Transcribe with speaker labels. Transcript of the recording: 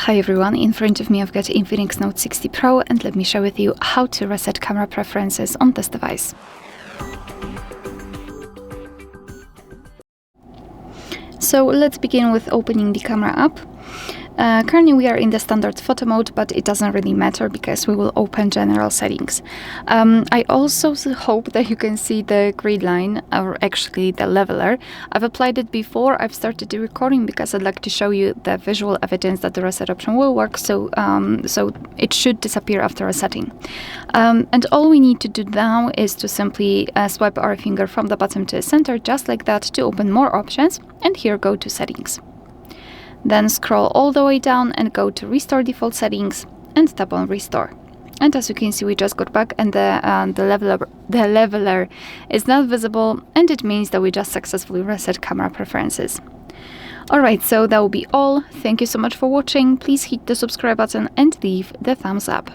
Speaker 1: Hi everyone, in front of me I've got INFINIX Note 60 Pro, and let me share with you how to reset camera preferences on this device. So let's begin with opening the camera app. Currently we are in the standard photo mode, but it doesn't really matter because we will open general settings. I also hope that you can see the grid line, or actually the leveler. I've applied it before I've started the recording because I'd like to show you the visual evidence that the reset option will work, so it should disappear after resetting. And all we need to do now is to simply swipe our finger from the bottom to the center, just like that, to open more options, and here go to settings. Then scroll all the way down and go to Restore Default Settings and tap on Restore. And as you can see, we just got back and the leveler is not visible, and it means that we just successfully reset camera preferences. Alright, so that will be all. Thank you so much for watching. Please hit the subscribe button and leave the thumbs up.